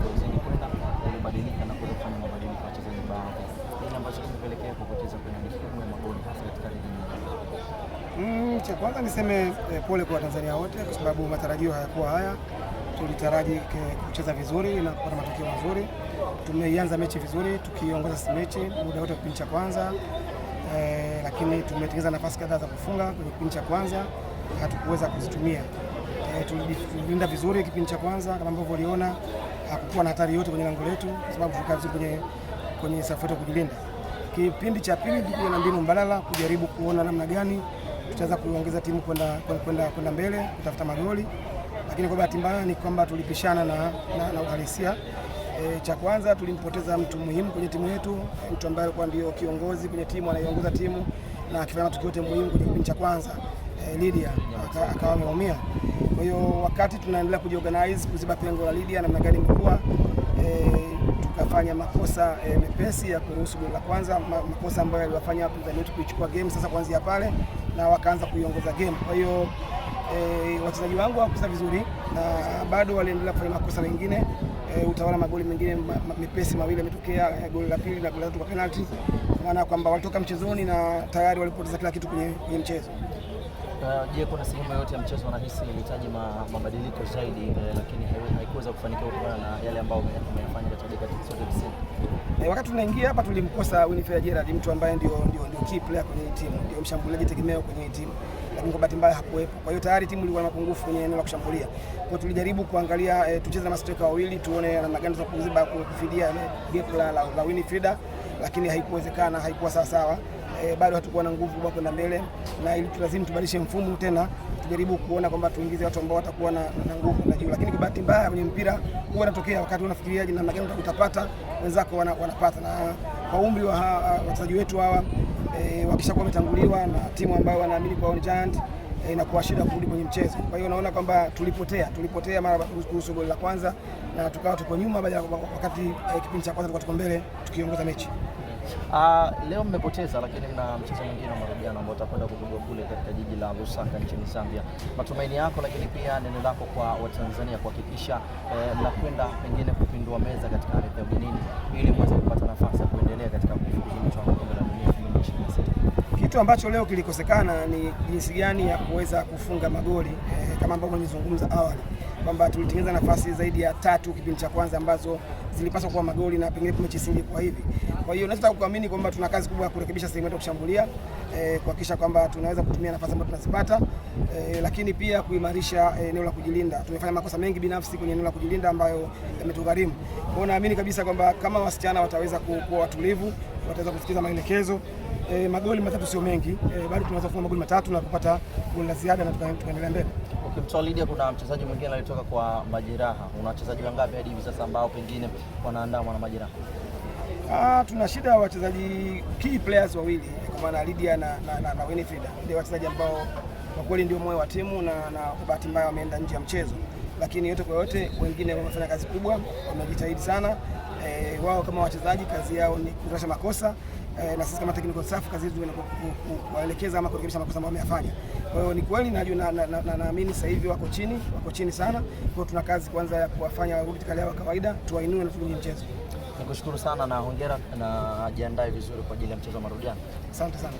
zinavyozidi kwenda yalibadilika na kuweza kufanya mabadiliko ya wachezaji baadhi. Nini ambacho kimepelekea kupoteza kwenye mifumo ya magoli hasa katika ligi nyingine? Cha kwanza niseme pole kwa Tanzania wote kwa sababu matarajio hayakuwa haya. Tulitaraji kucheza vizuri na kupata matokeo mazuri. Tumeianza mechi vizuri tukiongoza mechi muda wote kipindi cha kwanza, lakini tumetengeneza nafasi kadhaa za kufunga kwenye kipindi cha kwanza, hatukuweza kuzitumia. Tulilinda vizuri kipindi cha kwanza kama ambavyo uliona, hakukuwa na hatari yote kwenye lango letu kwa sababu tulikaa vizuri kwenye safu yetu kujilinda. Kipindi cha pili tulikuwa na mbinu mbadala kujaribu kuona namna gani tutaweza kuongeza timu kwenda mbele kutafuta magoli, lakini kwa bahati mbaya ni kwamba tulipishana na uhalisia. Cha kwanza tulimpoteza mtu muhimu kwenye timu yetu, mtu ambaye alikuwa ndio kiongozi kwenye timu, anaiongoza timu na akifanya matukio yote muhimu kwenye kipindi cha kwanza, Lydia akawa ameumia. Kwa hiyo wakati tunaendelea kujiorganize kuziba pengo la Lydia namna gani mkuu, tukafanya makosa mepesi ya kuruhusu goli la kwanza, makosa ambayo yaliwafanya wapinzani wetu kuichukua game sasa kuanzia pale na wakaanza kuiongoza game. Kwa hiyo wachezaji wangu hawakucheza vizuri na bado waliendelea kufanya makosa mengine. Utawala magoli mengine mepesi mawili yametokea, goli la pili na goli la tatu kwa penalty, maana kwamba walitoka mchezoni na tayari walipoteza kila kitu kwenye mchezo. Je, kuna sehemu yote ya mchezo wanahisi ilihitaji mabadiliko zaidi lakini haikuweza kufanikiwa kutokana na yale ambayo umeyafanya katika dakika zote 90? Wakati tunaingia hapa tulimkosa Winifred Gerald, mtu ambaye ndio key player kwenye timu, ndio mshambuliaji tegemeo kwenye timu, lakini kwa bahati mbaya hakuwepo. Kwa hiyo tayari timu ilikuwa na mapungufu kwenye eneo la kushambulia. Kwa hiyo tulijaribu kuangalia tucheze na mastreka wawili tuone namna gani tunaweza kufidia gap la Winifred, lakini haikuwezekana, haikuwa sawa sawa. Bado hatukuwa na nguvu kubwa kwenda mbele na ili tulazima tubadilishe mfumo tena, tujaribu kuona kwamba tuingize watu ambao watakuwa na nguvu na juu, lakini kwa bahati mbaya kwenye mpira huwa inatokea wakati unafikiria namna gani utapata wenzako wanapata, na kwa umri wa wachezaji wetu hawa wakishakuwa wametanguliwa na timu ambayo wanaamini kwa Giant, inakuwa shida kurudi kwenye mchezo. Kwa hiyo naona kwamba tulipotea mara kuhusu goli la kwanza na tukawa tuko nyuma baada wakati kipindi cha kwanza tulikuwa tuko mbele tukiongoza mechi. Leo mmepoteza, lakini mna mchezo mwingine wa marudiano ambao utakwenda kupigwa kule katika jiji la Lusaka nchini Zambia. Matumaini yako lakini pia neno lako kwa Watanzania kuhakikisha mnakwenda pengine kupindua meza katika ardhi ya ugenini ili muweze kupata nafasi ya kuendelea katika kufuzu wa kombe la dunia 2026. Kitu ambacho leo kilikosekana ni jinsi gani ya kuweza kufunga magoli kama ambavyo nilizungumza awali kwamba tulitengeneza nafasi zaidi ya 3 kipindi cha kwanza ambazo zilipaswa kuwa magoli na pengine mechi isingekuwa hivi. Kwa hiyo nataka kuamini kwamba tuna kazi kubwa ya kurekebisha sehemu yetu ya kushambulia, kuhakikisha kwamba tunaweza kutumia nafasi ambazo tunazipata, lakini pia kuimarisha eneo la kujilinda. Tumefanya makosa mengi binafsi kwenye eneo la kujilinda ambayo yametugharimu. Kwa hiyo naamini kabisa kwamba kama wasichana wataweza kuwa watulivu, wataweza kusikiza maelekezo. Magoli 3 sio mengi, bado tunaweza kufunga magoli 3 na kupata goli la ziada na tukaendelea mbele. Ukimtoa Lydia, kuna mchezaji mwingine alitoka kwa majeraha. Una wachezaji wangapi hadi hivi sasa ambao pengine wanaandamwa na majeraha? Tuna shida ya wachezaji key players wawili kwa maana Lydia na Winifred. Ndio wachezaji ambao kwa kweli ndio moyo wa timu na kwa bahati mbaya wameenda nje ya mchezo. Lakini yote kwa yote wengine wamefanya kazi kubwa, wamejitahidi sana. Wao kama wachezaji kazi yao ni kurekebisha makosa, na sisi kama technical staff kazi yetu ni kuwaelekeza ama kurekebisha makosa ambayo wameyafanya. Kwa hiyo ni kweli naamini sasa hivi wako chini sana. Kwa hiyo tuna kazi kwanza ya kuwafanya warudi katika hali ya kawaida, tuwainue na turudi mchezo. Nikushukuru sana na hongera na jiandae vizuri kwa ajili ya mchezo wa marudiano. Asante sana.